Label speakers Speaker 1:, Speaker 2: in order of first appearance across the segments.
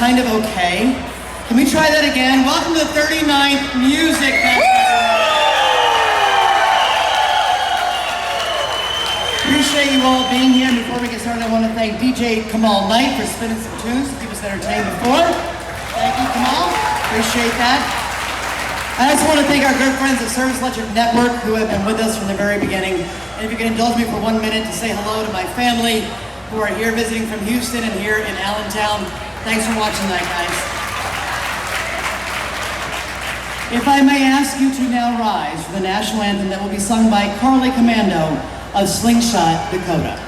Speaker 1: kind of okay. Can we try that again? Welcome to the 39th Musikfest. Appreciate you all being here. Before we get started, I want to thank DJ Kamal Knight for spinning some tunes to keep us entertained before. Thank you, Kamal. Appreciate that. I also want to thank our good friends at Service Electric Network who have been with us from the very beginning. And if you can indulge me for 1 minute to say hello to my family who are here visiting from Houston and here in Allentown. Thanks for watching tonight, guys. If I may ask you to now rise for the national anthem that will be sung by Carly Commando of Slingshot, Dakota.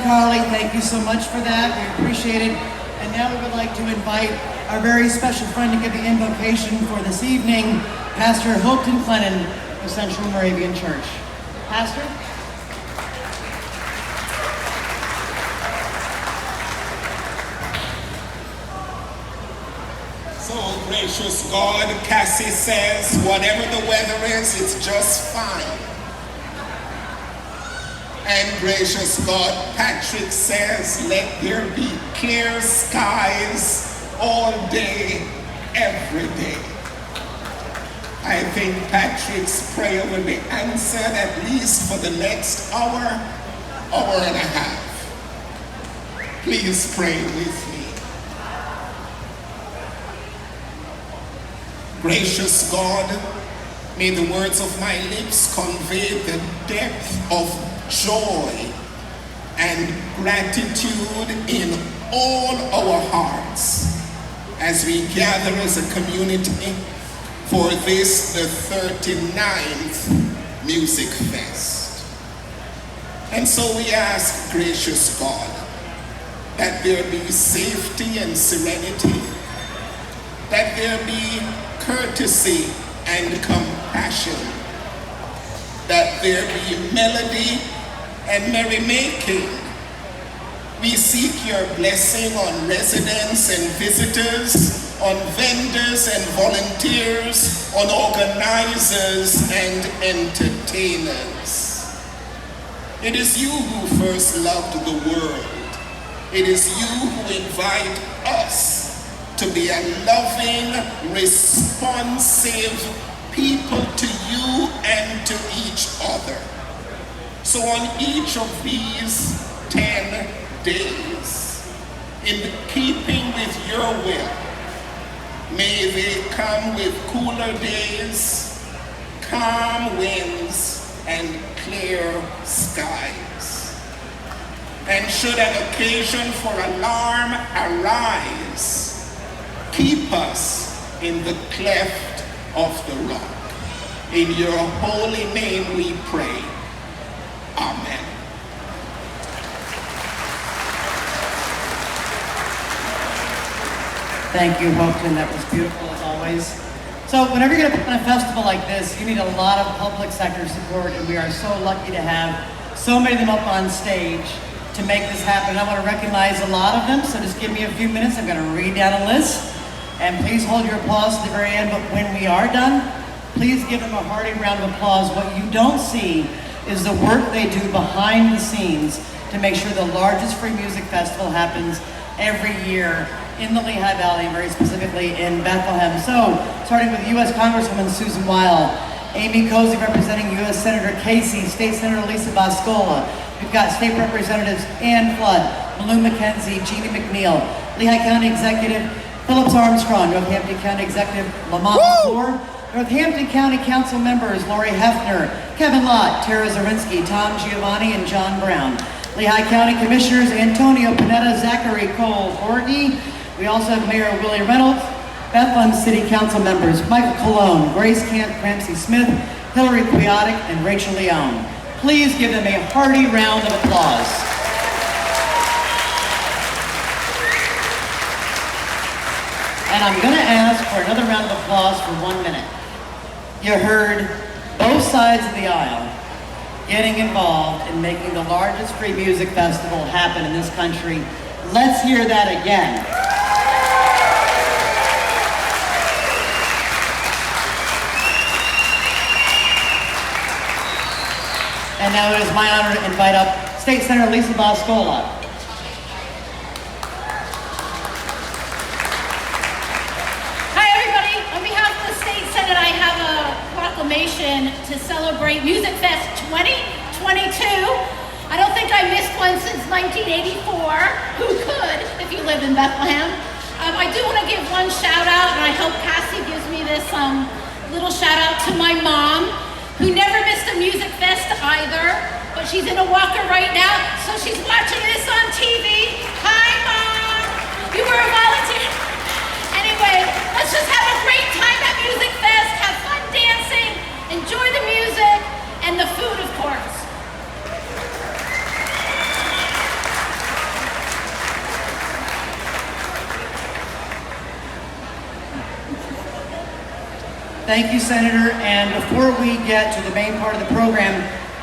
Speaker 1: Carly, thank you so much for that. We appreciate it. And now we would like to invite our very special friend to give the invocation for this evening, Pastor Hopeton Clennon of Central Moravian Church. Pastor?
Speaker 2: So, gracious God, Cassie says, whatever the weather is, it's just fine. And gracious God, Patrick says, let there be clear skies all day, every day. I think Patrick's prayer will be answered at least for the next hour, hour and a half. Please pray with me. Gracious God, may the words of my lips convey the depth of joy and gratitude in all our hearts as we gather as a community for this, the 39th Musikfest. And so we ask, gracious God, that there be safety and serenity, that there be courtesy and compassion, that there be melody and merrymaking. We seek your blessing on residents and visitors, on vendors and volunteers, on organizers and entertainers. It is you who first loved the world. It is you who invite us to be a loving, responsive people to you and to each other. So on each of these 10 days, in keeping with your will, may they come with cooler days, calm winds, and clear skies. And should an occasion for alarm arise, keep us in the cleft of the rock. In your holy name we pray. Amen.
Speaker 1: Thank you, Hopeton. That was beautiful as always. So whenever you're going to put on a festival like this, you need a lot of public sector support, and we are so lucky to have so many of them up on stage to make this happen. I want to recognize a lot of them, so just give me a few minutes. I'm going to read down a list, and please hold your applause to the very end. But when we are done, please give them a hearty round of applause. What you don't see is the work they do behind the scenes to make sure the largest free music festival happens every year in the Lehigh Valley, very specifically in Bethlehem. So, starting with U.S. Congresswoman Susan Weil, Amy Cozy representing U.S. Senator Casey, State Senator Lisa Boscola. We've got State Representatives Ann Flood, Malou McKenzie, Jeannie McNeil, Lehigh County Executive Phillips Armstrong, Northampton County Executive Lamont McClure, Northampton County Council members Lori Hefner, Kevin Lott, Tara Zarinsky, Tom Giovanni, and John Brown. Lehigh County Commissioners Antonio Panetta, Zachary Cole Horgy. We also have Mayor Willie Reynolds, Bethlehem City Council members Michael Colon, Grace Camp Cramsey Smith, Hillary Quiotic, and Rachel Leone. Please give them a hearty round of applause. And I'm going to ask for another round of applause for 1 minute. You heard both sides of the aisle getting involved in making the largest free music festival happen in this country. Let's hear that again. And now it is my honor to invite up State Senator Lisa Boscola.
Speaker 3: Hi everybody, on behalf of the State Senate, I have a proclamation to celebrate Musikfest 2022. I don't think I missed one since 1984. Who could, if you live in Bethlehem? I do want to give one shout out, and I hope Cassie gives me this little shout out to my mom, who never missed a Musikfest either, but she's in a walker right now, so she's watching this on TV. Hi, Mom! You were a volunteer. Anyway, let's just have a great time at Musikfest, have fun dancing, enjoy the music, and the food, of course.
Speaker 1: Thank you, Senator. And before we get to the main part of the program,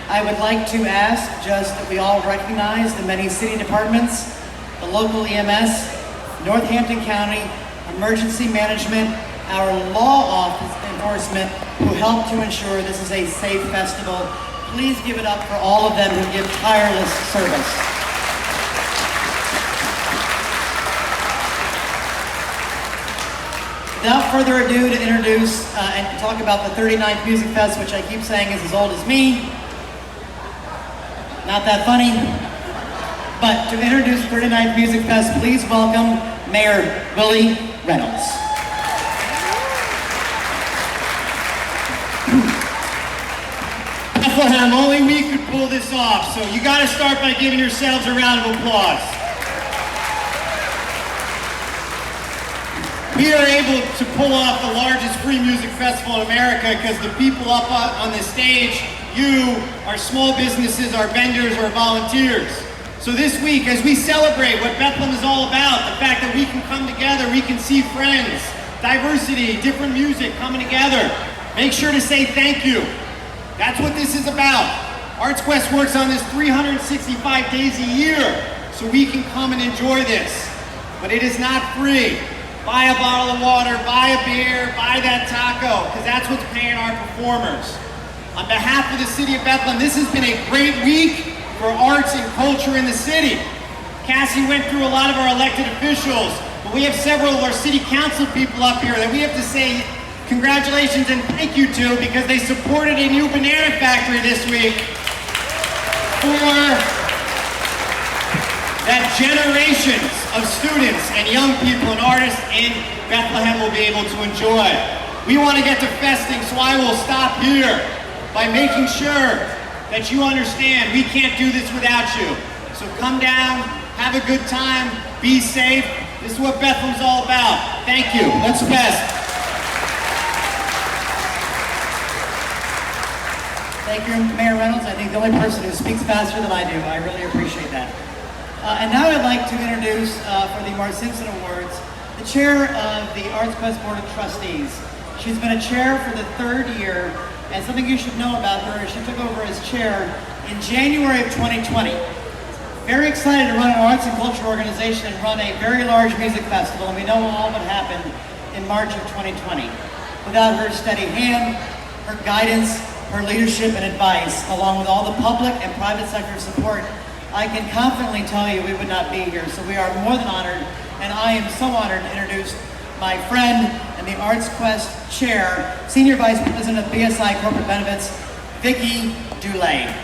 Speaker 1: I would like to ask just that we all recognize the many city departments, the local EMS, Northampton County, emergency management, our law office enforcement, who help to ensure this is a safe festival. Please give it up for all of them who give tireless service. Without further ado, to introduce and talk about the 39th Musikfest, which I keep saying is as old as me. Not that funny. But to introduce the 39th Musikfest, please welcome Mayor Willie Reynolds.
Speaker 4: Bethlehem, only we could pull this off, so you gotta start by giving yourselves a round of applause. We are able to pull off the largest free music festival in America because the people up on the stage, you, our small businesses, our vendors, our volunteers. So this week, as we celebrate what Bethlehem is all about, the fact that we can come together, we can see friends, diversity, different music coming together, make sure to say thank you. That's what this is about. Arts Quest works on this 365 days a year so we can come and enjoy this. But it is not free. Buy a bottle of water, buy a beer, buy that taco, because that's what's paying our performers. On behalf of the city of Bethlehem, this has been a great week for arts and culture in the city. Cassie went through a lot of our elected officials, but we have several of our city council people up here that we have to say congratulations and thank you to, because they supported a new banana factory this week for that generations of students and young people and artists in Bethlehem will be able to enjoy. We want to get to festing, so I will stop here by making sure that you understand we can't do this without you. So come down, have a good time, be safe. This is what Bethlehem's all about. Thank you. Let's fest.
Speaker 1: Thank you, Mayor Reynolds. I think the only person who speaks faster than I do. I really appreciate that. And now I'd like to introduce for the Marcinson Awards, the chair of the Arts Quest Board of Trustees. She's been a chair for the 3rd year, and something you should know about her is she took over as chair in January of 2020. Very excited to run an arts and culture organization and run a very large music festival, and we know all what happened in March of 2020. Without her steady hand, her guidance, her leadership and advice, along with all the public and private sector support, I can confidently tell you we would not be here. So we are more than honored, and I am so honored to introduce my friend and the Arts Quest Chair, Senior Vice President of BSI Corporate Benefits, Vicki Dulay.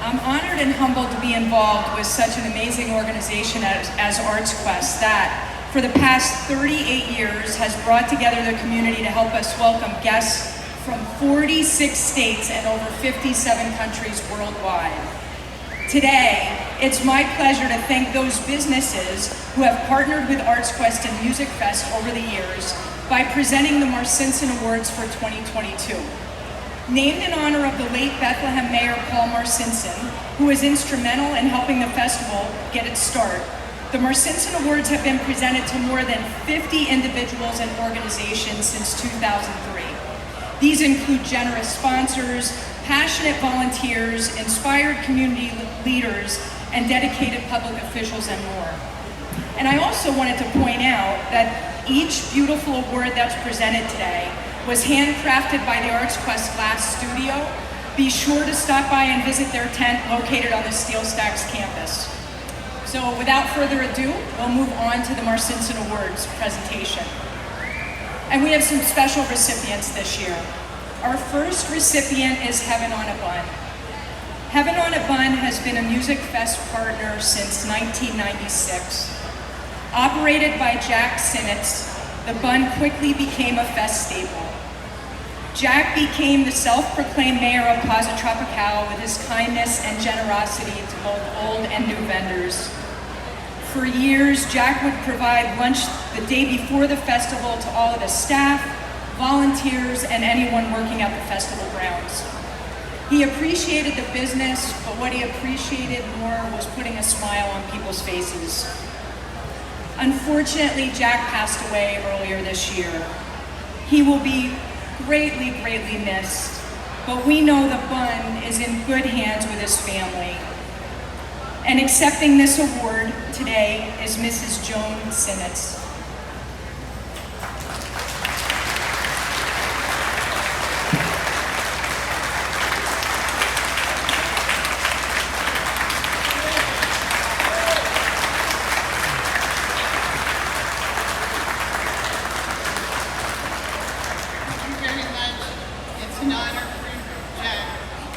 Speaker 5: I'm honored and humbled to be involved with such an amazing organization as Arts Quest that, for the past 38 years, has brought together the community to help us welcome guests from 46 states and over 57 countries worldwide. Today, it's my pleasure to thank those businesses who have partnered with Arts Quest and Musikfest over the years by presenting the Marcinson Awards for 2022. Named in honor of the late Bethlehem Mayor Paul Marcinson, who was instrumental in helping the festival get its start, the Marcinson Awards have been presented to more than 50 individuals and organizations since 2003. These include generous sponsors, passionate volunteers, inspired community leaders, and dedicated public officials and more. And I also wanted to point out that each beautiful award that's presented today was handcrafted by the Arts Quest Glass Studio. Be sure to stop by and visit their tent located on the Steel Stacks campus. So without further ado, we'll move on to the Marcinson Awards presentation. And we have some special recipients this year. Our first recipient is Heaven on a Bun. Heaven on a Bun has been a Musikfest partner since 1996. Operated by Jack Sinitz, the Bun quickly became a fest staple. Jack became the self-proclaimed mayor of Plaza Tropical with his kindness and generosity to both old and new vendors. For years, Jack would provide lunch the day before the festival to all of the staff, volunteers, and anyone working at the festival grounds. He appreciated the business, but what he appreciated more was putting a smile on people's faces. Unfortunately, Jack passed away earlier this year. He will be greatly, greatly missed, but we know the Bun is in good hands with his family. And accepting this award today is Mrs. Joan Sinitz.
Speaker 6: An honor for Jack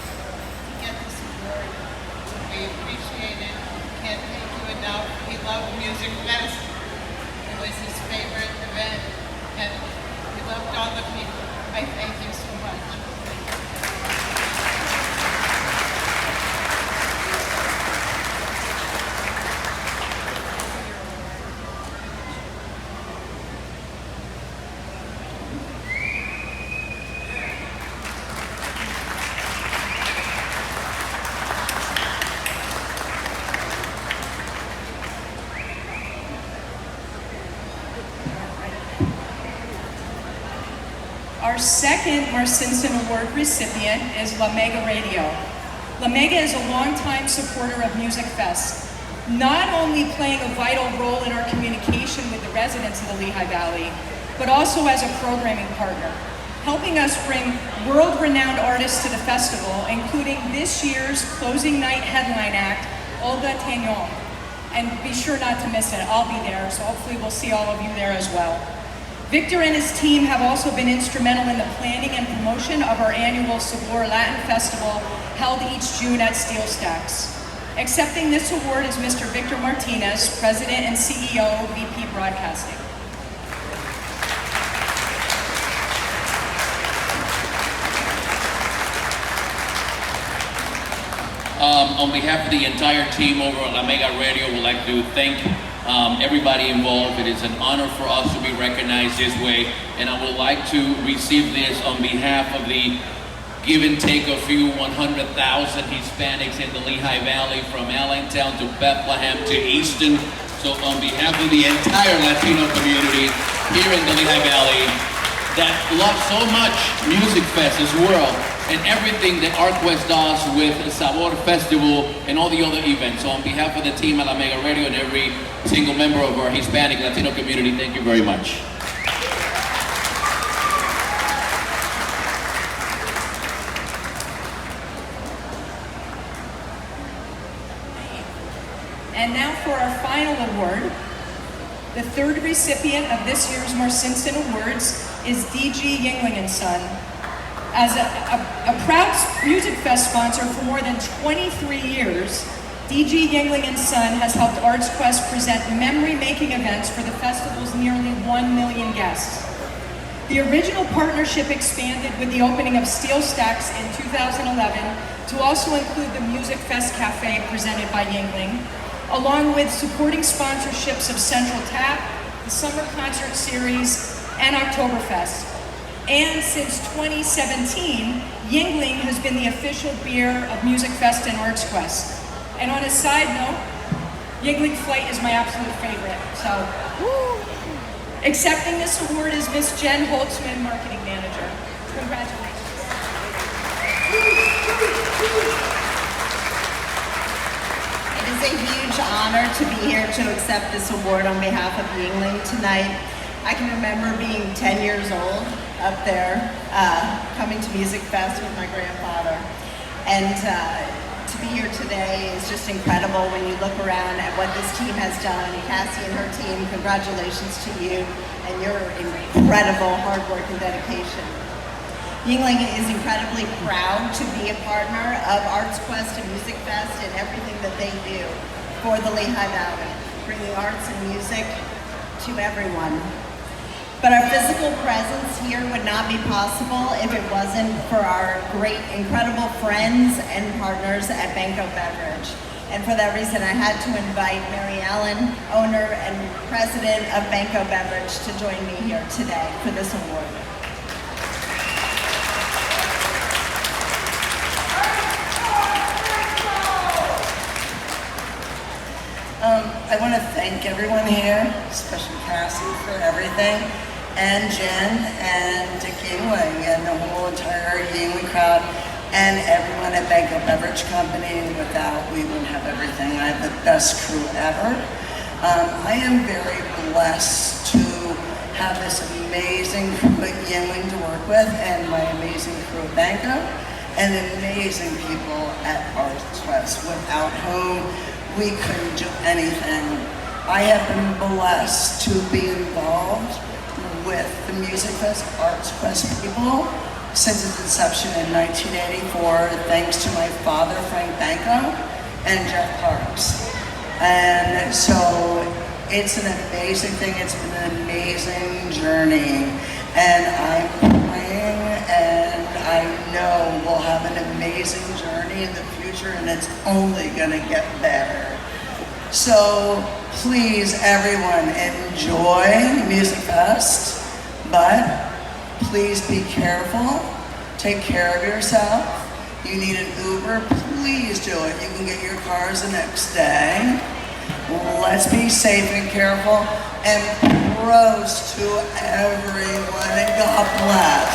Speaker 6: to get this award. We appreciate it. Can't thank you enough. He loved Musikfest. It was his favorite event, and he loved all the people. I thank you so much.
Speaker 5: Our second Marcinson Award recipient is La Mega Radio. La Mega is a longtime supporter of Musikfest, not only playing a vital role in our communication with the residents of the Lehigh Valley, but also as a programming partner, helping us bring world-renowned artists to the festival, including this year's closing night headline act, Olga Taignon. And be sure not to miss it. I'll be there, so hopefully we'll see all of you there as well. Victor and his team have also been instrumental in the planning and promotion of our annual Sabor Latin Festival held each June at Steel Stacks. Accepting this award is Mr. Victor Martinez, President and CEO, VP Broadcasting.
Speaker 7: On behalf of the entire team over at La Mega Radio, we'd like to thank everybody involved. It is an honor for us to be recognized this way, and I would like to receive this on behalf of the give and take a few 100,000 Hispanics in the Lehigh Valley, from Allentown to Bethlehem to Easton. So on behalf of the entire Latino community here in the Lehigh Valley that love so much Musikfest as well, and everything that ArtQuest does with Sabor Festival and all the other events. So on behalf of the team at La Mega Radio and every single member of our Hispanic Latino community, thank you very much.
Speaker 5: And now for our final award. The third recipient of this year's Marcinson Awards is DG Yingling & Son. As a proud Musikfest sponsor for more than 23 years, DG Yingling & Son has helped ArtsQuest present memory-making events for the festival's nearly 1 million guests. The original partnership expanded with the opening of Steel Stacks in 2011 to also include the Musikfest Cafe presented by Yingling, along with supporting sponsorships of Central Tap, the Summer Concert Series, and Oktoberfest. And since 2017, Yingling has been the official beer of Musikfest and ArtsQuest. And on a side note, Yingling Flight is my absolute favorite, so. Accepting this award is Miss Jen Holtzman, Marketing Manager. Congratulations.
Speaker 8: It is a huge honor to be here to accept this award on behalf of Yingling tonight. I can remember being 10 years old up there, coming to Musikfest with my grandfather. And to be here today is just incredible when you look around at what this team has done. Cassie and her team, congratulations to you and your incredible hard work and dedication. Yingling is incredibly proud to be a partner of ArtsQuest and Musikfest and everything that they do for the Lehigh Valley, bringing arts and music to everyone. But our physical presence here would not be possible if it wasn't for our great, incredible friends and partners at Banco Beverage. And for that reason, I had to invite Mary Ellen, owner and president of Banco Beverage, to join me here today for this award.
Speaker 9: I want to thank everyone here, especially Cassie for everything, and Jen and Dick Yingling and the whole entire Yingling crowd, and everyone at Banco Beverage Company. Without, we wouldn't have everything. I have the best crew ever. I am very blessed to have this amazing crew at Yingling to work with, and my amazing crew at Banco, and amazing people at ArtsQuest, without whom we couldn't do anything. I have been blessed to be involved with the Musikfest ArtsQuest people since its inception in 1984, thanks to my father, Frank Banco, and Jeff Parks. And so it's an amazing thing. It's been an amazing journey. And I'm praying, and I know we'll have an amazing journey in the future, and it's only gonna get better. So please, everyone, enjoy Musikfest, but please be careful. Take care of yourself. You need an Uber, please do it. You can get your cars the next day. Let's be safe and careful, and pros to everyone, and God bless.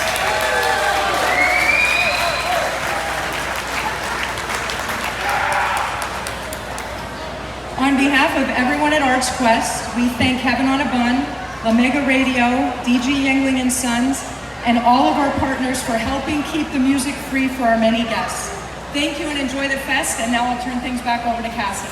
Speaker 5: On behalf of everyone at ArtsQuest, we thank Heaven on a Bun, La Mega Radio, DG Yingling & Sons, and all of our partners for helping keep the music free for our many guests. Thank you and enjoy the fest, and now I'll turn things back over to Cassie.